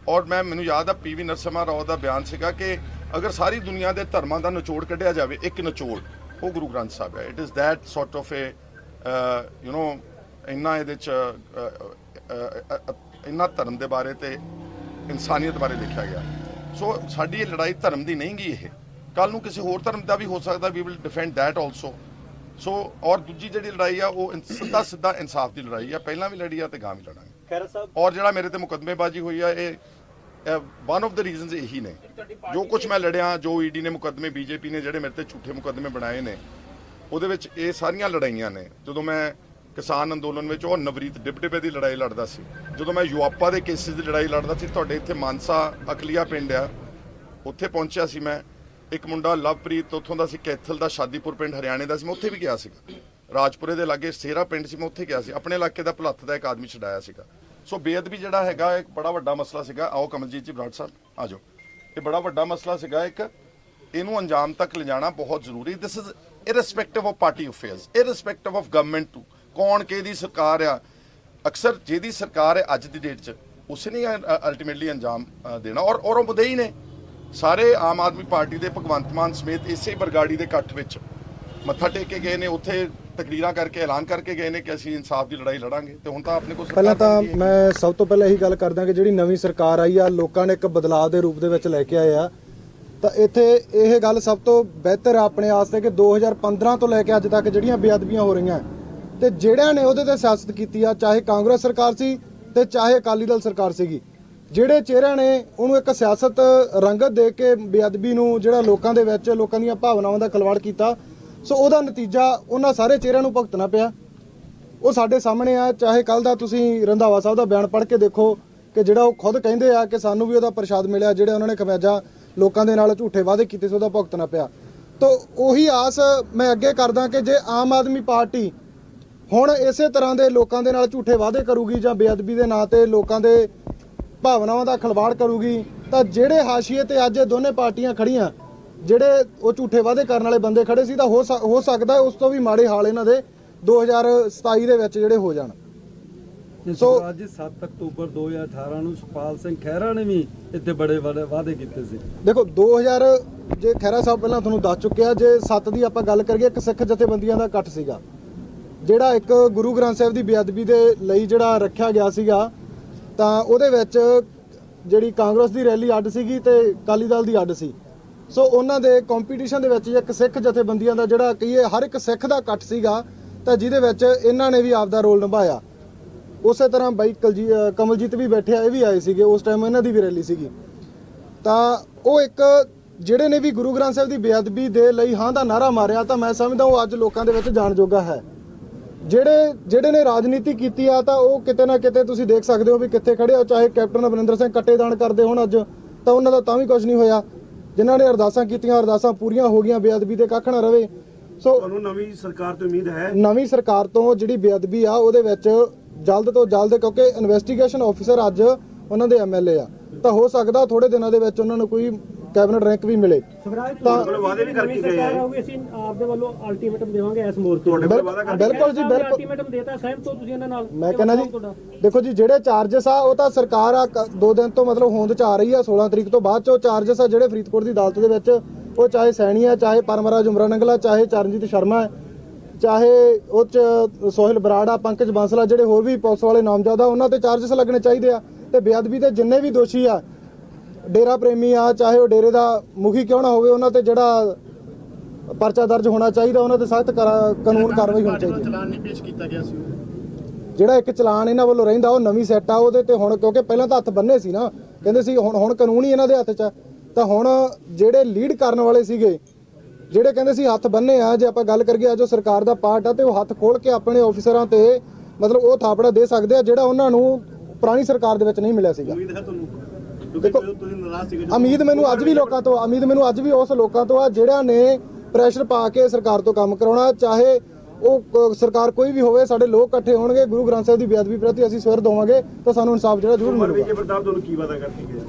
ਔਰ ਮੈਨੂੰ ਯਾਦ ਆ PV ਨਰਸਿਮਹਾ ਰਾਓ ਦਾ ਬਿਆਨ ਸੀਗਾ ਕਿ ਅਗਰ ਸਾਰੀ ਦੁਨੀਆ ਦੇ ਧਰਮਾਂ ਦਾ ਨਿਚੋੜ ਕੱਢਿਆ ਜਾਵੇ, ਇੱਕ ਨਿਚੋੜ ਉਹ ਗੁਰੂ ਗ੍ਰੰਥ ਸਾਹਿਬ ਹੈ। It is that sort of a ਇੰਨਾ ਇਹਦੇ 'ਚ ਇੰਨਾ ਧਰਮ ਦੇ ਬਾਰੇ ਤੇ ਇਨਸਾਨੀਅਤ ਬਾਰੇ ਲਿਖਿਆ ਗਿਆ। ਸੋ ਸਾਡੀ ਇਹ ਲੜਾਈ ਧਰਮ ਦੀ ਨਹੀਂ ਗਈ, ਇਹ ਕੱਲ ਨੂੰ ਕਿਸੇ ਹੋਰ ਧਰਮ ਦਾ ਵੀ ਹੋ ਸਕਦਾ। We will defend that also. So ਔਰ ਦੂਜੀ ਜਿਹੜੀ ਲੜਾਈ ਆ ਉਹ ਸਿੱਧਾ ਇਨਸਾਫ ਦੀ ਲੜਾਈ ਆ, ਪਹਿਲਾਂ ਵੀ ਲੜੀ ਆ ਤੇ ਗਾਂ ਵੀ ਲੜਾਂਗੇ। ਖਹਿਰਾ ਸਾਹਿਬ, ਔਰ ਜਿਹੜਾ ਮੇਰੇ ਤੇ ਮੁਕੱਦਮੇਬਾਜ਼ੀ ਹੋਈ ਆ, ਇਹ ਵਨ ਆਫ ਦ ਰੀਜ਼ਨਸ ਇਹੀ ਨੇ। ਜੋ ਕੁਝ ਮੈਂ ਲੜਿਆ, ਜੋ ਈਡੀ ਨੇ ਮੁਕੱਦਮੇ, ਬੀਜੇਪੀ ਨੇ ਜਿਹੜੇ ਮੇਰੇ ਤੇ ਝੂਠੇ ਮੁਕੱਦਮੇ ਬਣਾਏ ਨੇ, ਉਹਦੇ ਵਿੱਚ ਇਹ ਸਾਰੀਆਂ ਲੜਾਈਆਂ ਨੇ। ਜਦੋਂ ਮੈਂ ਕਿਸਾਨ ਅੰਦੋਲਨ ਵਿੱਚ ਉਹ ਨਵਰੀਤ ਡਿਪਟੀਪੇ ਦੀ ਲੜਾਈ ਲੜਦਾ ਸੀ, ਜਦੋਂ ਮੈਂ ਯੂਆਪਾ ਦੇ ਕੇਸਿਸ ਦੀ ਲੜਾਈ ਲੜਦਾ ਸੀ, ਤੁਹਾਡੇ ਇੱਥੇ ਮਾਨਸਾ ਅਕਲੀਆ ਪਿੰਡ ਆ, ਉੱਥੇ ਪਹੁੰਚਿਆ ਸੀ ਮੈਂ। ਇੱਕ ਮੁੰਡਾ ਲਵਪ੍ਰੀਤ ਉੱਥੋਂ ਦਾ ਸੀ, ਕੈਥਲ ਦਾ, ਸ਼ਾਦੀਪੁਰ ਪਿੰਡ ਹਰਿਆਣੇ ਦਾ ਸੀ, ਮੈਂ ਉੱਥੇ ਵੀ ਗਿਆ ਸੀਗਾ। ਰਾਜਪੁਰੇ ਦੇ ਲਾਗੇ ਸੇਰਾ ਪਿੰਡ ਸੀ, ਮੈਂ ਉੱਥੇ ਗਿਆ ਸੀ। ਆਪਣੇ ਇਲਾਕੇ ਦਾ ਭੁਲੱਥ ਦਾ ਇੱਕ ਆਦਮੀ ਛਡਾਇਆ ਸੀਗਾ। ਸੋ ਬੇਅਦਬੀ ਜਿਹੜਾ ਹੈਗਾ ਇੱਕ ਬੜਾ ਵੱਡਾ ਮਸਲਾ ਸੀਗਾ। ਆਓ ਕਮਲਜੀਤ ਜੀ ਬਰਾੜ ਸਾਹਿਬ ਆ ਜਾਓ। ਇਹ ਬੜਾ ਵੱਡਾ ਮਸਲਾ ਸੀਗਾ ਇੱਕ, ਇਹਨੂੰ ਅੰਜਾਮ ਤੱਕ ਲਿਜਾਣਾ ਬਹੁਤ ਜ਼ਰੂਰੀ। This is irrespective of party affairs, irrespective of government to, ਕੌਣ ਕਿਹਦੀ ਸਰਕਾਰ ਆ। ਅਕਸਰ ਜਿਹਦੀ ਸਰਕਾਰ ਹੈ ਅੱਜ ਦੀ ਡੇਟ 'ਚ, ਉਸੇ ਨੇ ਅਲਟੀਮੇਟਲੀ ਅੰਜਾਮ ਦੇਣਾ। ਔਰ ਉਹ ਮੁੱਦੇ ਹੀ ਨੇ ਸਾਰੇ ਆਮ ਆਦਮੀ ਪਾਰਟੀ ਦੇ ਭਗਵੰਤ ਮਾਨ ਸਮੇਤ ਇਸੇ ਬਰਗਾੜੀ ਦੇ ਇਕੱਠ ਵਿੱਚ ਮੱਥਾ ਟੇਕ ਕੇ ਗਏ ਨੇ, ਉੱਥੇ ਤਕਰੀਰਾਂ ਕਰਕੇ ਐਲਾਨ ਕਰਕੇ ਗਏ ਨੇ ਕਿ ਅਸੀਂ ਇਨਸਾਫ ਦੀ ਲੜਾਈ ਲੜਾਂਗੇ। ਤੇ ਹੁਣ ਤਾਂ ਆਪਣੇ ਕੋਲ ਪਹਿਲਾਂ ਤਾਂ ਮੈਂ ਸਭ ਤੋਂ ਪਹਿਲਾਂ ਇਹੀ ਗੱਲ ਕਰਦਾ ਕਿ ਜਿਹੜੀ ਨਵੀਂ ਸਰਕਾਰ ਆਈ ਆ, ਲੋਕਾਂ ਨੇ ਇੱਕ ਬਦਲਾਅ ਦੇ ਰੂਪ ਦੇ ਵਿੱਚ ਲੈ ਕੇ ਆਏ ਆ। ਤਾਂ ਇੱਥੇ ਇਹ ਗੱਲ ਸਭ ਤੋਂ ਬਿਹਤਰ ਆ ਆਪਣੇ ਵਾਸਤੇ ਕਿ 2015 ਤੋਂ ਲੈ ਕੇ ਅੱਜ ਤੱਕ ਜਿਹੜੀਆਂ ਬੇਅਦਬੀਆਂ ਹੋ ਰਹੀਆਂ ਤੇ ਜਿਹੜਿਆਂ ਨੇ ਉਹਦੇ ਤੇ ਸਿਆਸਤ ਕੀਤੀ ਆ, ਚਾਹੇ ਕਾਂਗਰਸ ਸਰਕਾਰ ਸੀ ਤੇ ਚਾਹੇ ਅਕਾਲੀ ਦਲ ਸਰਕਾਰ ਸੀਗੀ, ਜਿਹੜੇ ਚਿਹਰਿਆਂ ਨੇ ਉਹਨੂੰ ਇੱਕ ਸਿਆਸਤ ਰੰਗਤ ਦੇ ਕੇ ਬੇਅਦਬੀ ਨੂੰ ਜਿਹੜਾ ਲੋਕਾਂ ਦੇ ਵਿੱਚ ਲੋਕਾਂ ਦੀਆਂ ਭਾਵਨਾਵਾਂ ਦਾ ਖਿਲਵਾੜ ਕੀਤਾ, ਸੋ ਉਹਦਾ ਨਤੀਜਾ ਉਹਨਾਂ ਸਾਰੇ ਚਿਹਰਿਆਂ ਨੂੰ ਭੁਗਤਣਾ ਪਿਆ। ਉਹ ਸਾਡੇ ਸਾਹਮਣੇ ਆ। ਚਾਹੇ ਕੱਲ ਦਾ ਤੁਸੀਂ ਰੰਧਾਵਾ ਸਾਹਿਬ ਦਾ ਬਿਆਨ ਪੜ੍ਹ ਕੇ ਦੇਖੋ ਕਿ ਜਿਹੜਾ ਉਹ ਖੁਦ ਕਹਿੰਦੇ ਆ ਕਿ ਸਾਨੂੰ ਵੀ ਉਹਦਾ ਪ੍ਰਸ਼ਾਦ ਮਿਲਿਆ, ਜਿਹੜੇ ਉਹਨਾਂ ਨੇ ਖਮਿਆਜਾ ਲੋਕਾਂ ਦੇ ਨਾਲ ਝੂਠੇ ਵਾਅਦੇ ਕੀਤੇ ਸੀ ਉਹਦਾ ਭੁਗਤਣਾ ਪਿਆ। ਤਾਂ ਉਹੀ ਆਸ ਮੈਂ ਅੱਗੇ ਕਰਦਾ ਕਿ ਜੇ ਆਮ ਆਦਮੀ ਪਾਰਟੀ ਹੁਣ ਇਸੇ ਤਰ੍ਹਾਂ ਦੇ ਲੋਕਾਂ ਦੇ ਨਾਲ ਝੂਠੇ ਵਾਅਦੇ ਕਰੂਗੀ ਜਾਂ ਬੇਅਦਬੀ ਦੇ ਨਾਂ ਤੇ ਲੋਕਾਂ ਦੇ ਭਾਵਨਾਵਾਂ ਦਾ ਖਿਲਵਾੜ ਕਰੂਗੀ, ਤਾਂ ਜਿਹੜੇ ਹਾਸ਼ੀਏ ਤੇ ਅੱਜ ਇਹ ਦੋਨੇ ਪਾਰਟੀਆਂ ਖੜੀਆਂ, ਜਿਹੜੇ ਉਹ ਝੂਠੇ ਵਾਅਦੇ ਕਰਨ ਵਾਲੇ ਬੰਦੇ ਖੜੇ ਸੀ, ਤਾਂ ਹੋ ਸਕਦਾ ਉਸ ਤੋਂ ਵੀ ਮਾੜੇ ਹਾਲ ਇਹਨਾਂ ਦੇ 2027 ਦੇ ਵਿੱਚ ਜਿਹੜੇ ਹੋ ਜਾਣ। ਸੋ ਅੱਜ 7 ਅਕਤੂਬਰ 2018 ਨੂੰ ਸੁਖਪਾਲ ਸਿੰਘ ਖਹਿਰਾ ਨੇ ਵੀ ਇੱਥੇ ਬੜੇ ਵਾਅਦੇ ਕੀਤੇ ਸੀ। ਦੇਖੋ 2000 ਜੇ ਖਹਿਰਾ ਸਾਹਿਬ ਪਹਿਲਾਂ ਤੁਹਾਨੂੰ ਦੱਸ ਚੁੱਕਿਆ, ਜੇ 7 ਦੀ ਆਪਾਂ ਗੱਲ ਕਰੀਏ, ਇੱਕ ਸਿੱਖ ਜਥੇਬੰਦੀਆਂ ਦਾ ਇਕੱਠ ਸੀਗਾ ਜਿਹੜਾ ਇੱਕ ਗੁਰੂ ਗ੍ਰੰਥ ਸਾਹਿਬ ਦੀ ਬੇਅਦਬੀ ਦੇ ਲਈ ਜਿਹੜਾ ਰੱਖਿਆ ਗਿਆ ਸੀਗਾ, ਤਾਂ ਉਹਦੇ ਵਿੱਚ ਜਿਹੜੀ ਕਾਂਗਰਸ ਦੀ ਰੈਲੀ ਅੱਡ ਸੀਗੀ ਤੇ ਅਕਾਲੀ ਦਲ ਦੀ ਅੱਡ ਸੀ। ਸੋ ਉਹਨਾਂ ਦੇ ਕੰਪੀਟੀਸ਼ਨ ਦੇ ਵਿੱਚ ਇੱਕ ਸਿੱਖ ਜਥੇਬੰਦੀਆਂ ਦਾ ਜਿਹੜਾ ਕਹੀਏ ਹਰ ਇੱਕ ਸਿੱਖ ਦਾ ਇਕੱਠ ਸੀਗਾ, ਤਾਂ ਜਿਹਦੇ ਵਿੱਚ ਇਹਨਾਂ ਨੇ ਵੀ ਆਪਦਾ ਰੋਲ ਨਿਭਾਇਆ। ਉਸੇ ਤਰ੍ਹਾਂ ਬਾਈ ਕਮਲਜੀਤ ਵੀ ਬੈਠਿਆ, ਇਹ ਵੀ ਆਏ ਸੀਗੇ, ਉਸ ਟਾਈਮ ਇਹਨਾਂ ਦੀ ਵੀ ਰੈਲੀ ਸੀਗੀ। ਤਾਂ ਉਹ ਇੱਕ ਜਿਹੜੇ ਨੇ ਵੀ ਗੁਰੂ ਗ੍ਰੰਥ ਸਾਹਿਬ ਦੀ ਬੇਅਦਬੀ ਦੇ ਲਈ ਹਾਂ ਦਾ ਨਾਅਰਾ ਮਾਰਿਆ, ਤਾਂ ਮੈਂ ਸਮਝਦਾ ਉਹ ਅੱਜ ਲੋਕਾਂ ਦੇ ਵਿੱਚ ਜਾਣ ਜੋਗਾ ਹੈ। ਜਿਹੜੇ ਨੇ ਰਾਜਨੀਤੀ ਕੀਤੀ ਆ, ਤਾਂ ਉਹ ਕਿਤੇ ਨਾ ਕਿਤੇ ਤੁਸੀਂ ਦੇਖ ਸਕਦੇ ਹੋ ਵੀ ਕਿੱਥੇ ਖੜੇ ਹੋ। ਚਾਹੇ ਕੈਪਟਨ ਅਮਰਿੰਦਰ ਸਿੰਘ ਕੱਟੇਦਾਨ ਕਰਦੇ ਹੋਣ ਅੱਜ, ਤਾਂ ਉਹਨਾਂ ਦਾ ਤਾਂ ਵੀ ਕੁਝ ਨਹੀਂ ਹੋਇਆ। ਜਿਨ੍ਹਾਂ ਨੇ ਅਰਦਾਸਾਂ ਕੀਤੀਆਂ, ਅਰਦਾਸਾਂ ਪੂਰੀਆਂ ਹੋ ਗਈਆਂ, ਬੇਅਦਬੀ ਤੇ ਕੱਖ ਨਾ ਰਵੇ। ਸੋ ਤੁਹਾਨੂੰ ਨਵੀਂ ਸਰਕਾਰ ਤੋਂ ਉਮੀਦ ਹੈ? ਨਵੀਂ ਸਰਕਾਰ ਤੋਂ ਜਿਹੜੀ ਬੇਅਦਬੀ ਆ ਉਹਦੇ ਵਿੱਚ ਜਲਦ ਤੋਂ ਜਲਦ, ਕਿਉਂਕਿ ਇਨਵੈਸਟੀਗੇਸ਼ਨ ਆਫੀਸਰ ਅੱਜ ਉਹਨਾਂ ਦੇ ਐਮਐਲਏ ਆ, ਤਾਂ ਹੋ ਸਕਦਾ ਥੋੜੇ ਦਿਨਾਂ ਦੇ ਵਿੱਚ ਉਹਨਾਂ ਨੂੰ ਕੋਈ ਕੈਬਨਿਟ ਰੈਂਕ ਵੀ ਮਿਲੇ। ਤਾਂ ਵਾਅਦੇ ਵੀ ਕਰਕੇ ਗਏ ਆ, ਅਸੀਂ ਆਪਦੇ ਵੱਲੋਂ ਅਲਟੀਮੇਟਮ ਦੇਵਾਂਗੇ ਇਸ ਮੋਰਚੇ ਤੇ। ਬਿਲਕੁਲ ਜੀ, ਬਿਲਕੁਲ ਅਲਟੀਮੇਟਮ ਦੇਤਾ, ਸਹਿਮਤ ਹੋ ਤੁਸੀਂ ਇਹਨਾਂ ਨਾਲ? ਮੈਂ ਕਹਿੰਦਾ ਜੀ ਦੇਖੋ ਜੀ, ਜਿਹੜੇ ਚਾਰजेस ਆ ਉਹ ਤਾਂ ਸਰਕਾਰ ਆ 2 ਦਿਨ ਤੋਂ ਮਤਲਬ ਹੋਂਦ ਚ ਆ ਰਹੀ ਆ। 16 ਤਰੀਕ ਤੋਂ ਬਾਅਦ ਚ ਉਹ ਚਾਰजेस ਆ ਜਿਹੜੇ ਫਰੀਦਕੋਟ ਦੀ ਅਦਾਲਤ ਦੇ ਵਿੱਚ, ਉਹ ਚਾਹੇ ਸੈਣੀ ਆ, ਚਾਹੇ ਪਰਮਰਾਜ ਉਮਰਾ ਨੰਗਲਾ, ਚਾਹੇ ਚਰਨਜੀਤ ਸ਼ਰਮਾ, ਚਾਹੇ ਉਹ ਚ ਸੋਹਿਲ ਬਰਾੜ ਆ, ਪੰਕਜ ਬਾਂਸਲਾ, ਜਿਹੜੇ ਹੋਰ ਵੀ ਪੁਲਿਸ ਵਾਲੇ ਨਾਮਜ਼ਦ ਆ, ਉਹਨਾਂ ਤੇ ਚਾਰजेस ਲੱਗਣੇ ਚਾਹੀਦੇ ਆ। ਤੇ ਬੇਅਦਬੀ ਦੇ ਜਿੰਨੇ ਵੀ ਦੋਸ਼ੀ ਆ, ਡੇਰਾ ਪ੍ਰੇਮੀ ਆ, ਚਾਹੇ ਉਹ ਡੇਰੇ ਦਾ ਮੁਖੀ ਕਿਉਂ ਨਾ ਹੋਵੇ, ਉਹਨਾਂ ਤੇ ਜਿਹੜਾ ਪਰਚਾ ਦਰਜ ਹੋਣਾ ਚਾਹੀਦਾ, ਉਹਨਾਂ ਤੇ ਸਖਤ ਕਾਨੂੰਨ ਕਾਰਵਾਈ ਹੋਣੀ ਚਾਹੀਦੀ। ਚਲਾਨ ਨਹੀਂ ਪੇਸ਼ ਕੀਤਾ ਗਿਆ ਸੀ, ਜਿਹੜਾ ਇੱਕ ਚਲਾਨ ਇਹਨਾਂ ਵੱਲੋਂ ਰਹਿੰਦਾ ਉਹ ਨਵੀਂ ਸੈੱਟ ਆ ਉਹਦੇ ਤੇ ਹੁਣ, ਕਿਉਂਕਿ ਪਹਿਲਾਂ ਤਾਂ ਹੱਥ ਬੰਨੇ ਸੀ ਨਾ, ਕਹਿੰਦੇ ਸੀ ਹੁਣ ਕਾਨੂੰਨ ਹੀ ਇਹਨਾਂ ਦੇ ਹੱਥ 'ਚ ਆ। ਤਾਂ ਹੁਣ ਜਿਹੜੇ ਲੀਡ ਕਰਨ ਵਾਲੇ ਸੀਗੇ, ਜਿਹੜੇ ਕਹਿੰਦੇ ਸੀ ਹੱਥ ਬੰਨੇ ਆ, ਜੇ ਆਪਾਂ ਗੱਲ ਕਰੀਏ ਅੱਜ ਉਹ ਸਰਕਾਰ ਦਾ ਪਾਰਟ ਆ, ਤੇ ਉਹ ਹੱਥ ਖੋਲ ਕੇ ਆਪਣੇ ਆਫੀਸਰਾਂ ਤੇ ਮਤਲਬ ਉਹ ਥਾਪੜਾ ਦੇ ਸਕਦੇ ਆ ਜਿਹੜਾ ਉਹਨਾਂ ਨੂੰ ਪੁਰਾਣੀ ਸਰਕਾਰ ਦੇ ਵਿੱਚ ਨਹੀਂ ਮਿਲਿਆ ਸੀਗਾ। ਉਮੀਦ ਹੈ ਤੁਹਾਨੂੰ? ਕਿਉਂਕਿ ਤੁਸੀਂ ਨਾਰਾਜ਼ ਸੀਗੇ। ਉਮੀਦ ਮੈਨੂੰ ਅੱਜ ਵੀ ਲੋਕਾਂ ਤੋਂ, ਉਮੀਦ ਮੈਨੂੰ ਅੱਜ ਵੀ ਉਸ ਲੋਕਾਂ ਤੋਂ ਆ ਜਿਹੜਿਆਂ ਨੇ ਪ੍ਰੈਸ਼ਰ ਪਾ ਕੇ ਸਰਕਾਰ ਤੋਂ ਕੰਮ ਕਰਾਉਣਾ, ਚਾਹੇ ਉਹ ਸਰਕਾਰ ਕੋਈ ਵੀ ਹੋਵੇ। ਸਾਡੇ ਲੋਕ ਇਕੱਠੇ ਹੋਣਗੇ, ਗੁਰੂ ਗ੍ਰੰਥ ਸਾਹਿਬ ਦੀ ਬੇਅਦਬੀ ਪ੍ਰਤੀ ਅਸੀਂ ਸਵਰ ਦਵਾਂਗੇ, ਤਾਂ ਸਾਨੂੰ ਇਨਸਾਫ ਜਿਹੜਾ ਜ਼ਰੂਰ ਮਿਲੇਗਾ। ਵਿਜੇ ਪ੍ਰਤਾਪ ਤੁਹਾਨੂੰ ਕੀ ਵਾਅਦਾ ਕਰਕੇ ਗਏ?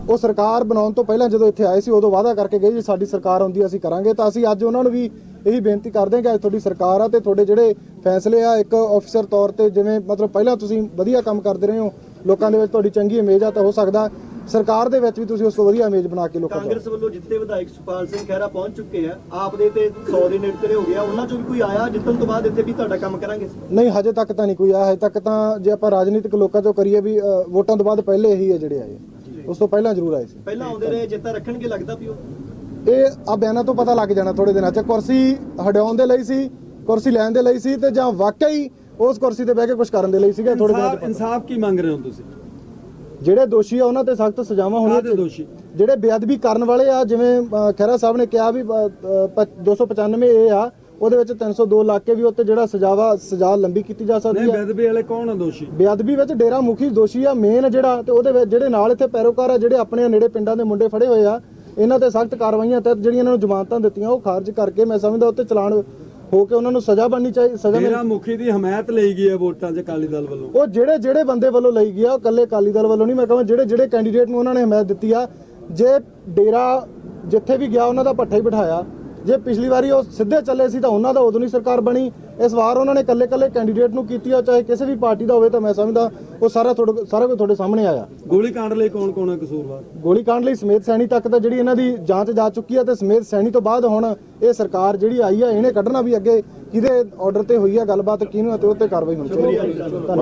ਉਹ ਸਰਕਾਰ ਬਣਾਉਣ ਤੋਂ ਪਹਿਲਾਂ ਜਦੋਂ ਇੱਥੇ ਆਏ ਸੀ ਉਦੋਂ ਵਾਅਦਾ ਕਰਕੇ ਗਏ ਜੀ ਸਾਡੀ ਸਰਕਾਰ ਆਉਂਦੀ ਅਸੀਂ ਕਰਾਂਗੇ। ਤਾਂ ਅਸੀਂ ਅੱਜ ਉਹਨਾਂ ਨੂੰ ਵੀ ਇਹੀ ਬੇਨਤੀ ਕਰਦੇ ਹਾਂ ਕਿ ਅੱਜ ਤੁਹਾਡੀ ਸਰਕਾਰ ਆ ਤੇ ਤੁਹਾਡੇ ਜਿਹੜੇ ਫੈਸਲੇ ਆ, ਇੱਕ ਆਫੀਸਰ ਤੌਰ ਤੇ ਜਿਵੇਂ ਮਤਲਬ ਪਹਿਲਾਂ ਤੁਸੀਂ ਵਧੀਆ ਕੰਮ ਕਰਦੇ ਰਹੇ ਹੋ, ਲੋਕਾਂ ਦੇ ਵਿੱਚ ਤੁਹਾਡੀ ਚੰਗੀ ਇਮੇਜ ਆ, ਤਾਂ ਹੋ ਸਕਦਾ ਸਰਕਾਰ ਦੇ ਵਿੱਚ ਵੀ ਤੁਸੀਂ ਉਸ ਤੋਂ ਵਧੀਆ ਇਮੇਜ ਬਣਾ ਕੇ ਲੋਕਾਂ ਨੂੰ। ਕਾਂਗਰਸ ਵੱਲੋਂ ਜਿੱਤੇ ਵਿਧਾਇਕ ਸੁਖਪਾਲ ਸਿੰਘ ਖਹਿਰਾ ਪਹੁੰਚ ਚੁੱਕੇ ਆ, ਆਪ ਦੇ ਤੇ 100 ਦੇ ਨੇੜੇ ਹੋ ਗਿਆ, ਉਹਨਾਂ ਚੋਂ ਵੀ ਕੋਈ ਆਇਆ ਜਿੱਤਣ ਤੋਂ ਬਾਅਦ ਇੱਥੇ ਵੀ ਤੁਹਾਡਾ ਕੰਮ ਕਰਾਂਗੇ? ਨਹੀਂ, ਹਜੇ ਤੱਕ ਤਾਂ ਨਹੀਂ ਕੋਈ ਆਇਆ। ਹਜੇ ਤੱਕ ਤਾਂ ਜੇ ਆਪਾਂ ਰਾਜਨੀਤਿਕ ਲੋਕਾਂ ਚੋਂ ਕਰੀਏ ਵੀ ਵੋਟਾਂ ਤੋਂ ਬਾਅਦ ਪਹਿਲੇ ਇਹੀ ਹੈ ਜਿਹੜੇ ਆਏ, ਉਸ ਤੋਂ ਪਹਿਲਾਂ ਜ਼ਰੂਰ ਆਏ ਸੀ। ਪਹਿਲਾਂ ਆਉਂਦੇ ਰਹੇ, ਜਿੱਤਾ ਰੱਖਣਗੇ ਲੱਗਦਾ ਵੀ ਉਹ ਇਹ ਆ ਬਿਆਨਾਂ ਤੋਂ ਪਤਾ ਲੱਗ ਜਾਣਾ ਥੋੜੇ ਦਿਨਾਂ 'ਚ। ਕੁਰਸੀ ਹਟਾਉਣ ਦੇ ਲਈ ਸੀ, ਕੁਰਸੀ ਲੈਣ ਦੇ ਲਈ ਸੀ, ਤੇ ਜਾਂ ਵਾਕਈ ਉਸ ਕੁਰਸੀ ਤੇ ਬਹਿ ਕੇ ਕੁਝ ਕਰਨ ਦੇ ਲਈ ਸੀਗਾ। ਥੋੜੇ ਦਿਨਾਂ 'ਚ ਇਨਸਾਫ ਕੀ ਮੰਗ ਰਹੇ ਹੋ ਤੁਸੀਂ? ਜਿਹੜੇ ਦੋਸ਼ੀ ਆ ਉਹਨਾਂ ਤੇ ਸਖਤ ਸਜ਼ਾਵਾਂ ਹੋਣੀਆਂ। ਦੋਸ਼ੀ ਜਿਹੜੇ ਬੇਅਦਬੀ ਕਰਨ ਵਾਲੇ ਆ, ਜਿਵੇਂ ਖਹਿਰਾ ਸਾਹਿਬ ਨੇ ਕਿਹਾ ਵੀ 295 ਇਹ ਆ, ਉਹਦੇ ਵਿੱਚ 302 ਲੱਗ ਕੇ ਵੀ ਉੱਤੇ ਜਿਹੜਾ ਸਜ਼ਾ ਲੰਬੀ ਕੀਤੀ ਜਾ ਸਕਦੀ ਹੈ। ਬੇਅਦਬੀ ਵਾਲੇ ਕੌਣ ਆ ਦੋਸ਼ੀ? ਬੇਅਦਬੀ ਵਿੱਚ ਡੇਰਾ ਮੁਖੀ ਦੋਸ਼ੀ ਆ ਮੇਨ ਜਿਹੜਾ, ਤੇ ਉਹਦੇ ਵਿੱਚ ਜਿਹੜੇ ਨਾਲ ਇੱਥੇ ਪੈਰੋਕਾਰ ਆ, ਜਿਹੜੇ ਆਪਣੇ ਨੇੜੇ ਪਿੰਡਾਂ ਦੇ ਮੁੰਡੇ ਫੜੇ ਹੋਏ ਆ, ਇਹਨਾਂ ਤੇ ਸਖਤ ਕਾਰਵਾਈਆਂ ਤਹਿਤ ਜਿਹੜੀਆਂ ਇਹਨਾਂ ਨੂੰ ਜ਼ਮਾਨਤਾਂ ਦਿੱਤੀਆਂ ਉਹ ਖਾਰਜ ਕਰਕੇ ਮੈਂ ਸਮਝਦਾ ਉੱਤੇ ਚਲਾਨ ਹੋ ਕੇ ਉਹਨਾਂ ਨੂੰ ਸਜ਼ਾ ਬਣਨੀ ਚਾਹੀਦੀ। ਸਜ਼ਾ ਡੇਰਾ ਮੁਖੀ ਦੀ ਹਮਾਇਤ ਲਈ ਗਈ ਹੈ ਵੋਟਾਂ 'ਚ ਅਕਾਲੀ ਦਲ ਵੱਲੋਂ। ਉਹ ਜਿਹੜੇ ਬੰਦੇ ਵੱਲੋਂ ਲਈ ਗਿਆ, ਉਹ ਇਕੱਲੇ ਅਕਾਲੀ ਦਲ ਵੱਲੋਂ ਨਹੀਂ, ਮੈਂ ਕਹਾਂ ਜਿਹੜੇ ਕੈਂਡੀਡੇਟ ਨੂੰ ਉਹਨਾਂ ਨੇ ਹਮਾਇਤ ਦਿੱਤੀ ਆ। ਜੇ ਡੇਰਾ ਜਿੱਥੇ ਵੀ ਗਿਆ ਉਹਨਾਂ ਦਾ ਪੱਠਾ ਹੀ ਬਿਠਾਇਆ। ਜੇ ਪਿਛਲੀ ਵਾਰੀ ਉਹ ਸਿੱਧੇ ਚੱਲੇ ਸੀ ਤਾਂ ਉਹਨਾਂ ਦਾ ਉਦੋਂ ਨਹੀਂ ਸਰਕਾਰ ਬਣੀ। ਇਸ ਵਾਰ ਉਹਨਾਂ ਨੇ ਇਕੱਲੇ ਕੈਂਡੀਡੇਟ ਨੂੰ ਕੀਤੀ ਆ, ਚਾਹੇ ਕਿਸੇ ਵੀ ਪਾਰਟੀ ਦਾ ਹੋਵੇ, ਤਾਂ ਮੈਂ ਸਮਝਦਾ ਉਹ ਸਾਰਾ ਕੁਝ ਤੁਹਾਡੇ ਸਾਹਮਣੇ ਆਇਆ। ਗੋਲੀ ਕਾਂਡ ਲਈ ਕੌਣ ਹੈ ਕਸੂਰਵਾਰ? ਗੋਲੀ ਕਾਂਡ ਲਈ ਸਮੇਤ ਸੈਣੀ ਤੱਕ ਤਾਂ ਜਿਹੜੀ ਇਹਨਾਂ ਦੀ ਜਾਂਚ ਜਾ ਚੁੱਕੀ ਆ, ਤੇ ਸਮੇਤ ਸੈਣੀ ਤੋਂ ਬਾਅਦ ਹੁਣ ਇਹ ਸਰਕਾਰ ਜਿਹੜੀ ਆਈ ਆ, ਇਹਨੇ ਕੱਢਣਾ ਵੀ ਅੱਗੇ ਕਿਹਦੇ ਆਰਡਰ ਤੇ ਹੋਈ ਆ ਗੱਲਬਾਤ, ਕਿਹਨੂੰ, ਅਤੇ ਉਹ ਤੇ ਕਾਰਵਾਈ ਹੋਣੀ ਚਾਹੀਦੀ ਹੈ। ਧੰਨਵਾਦ।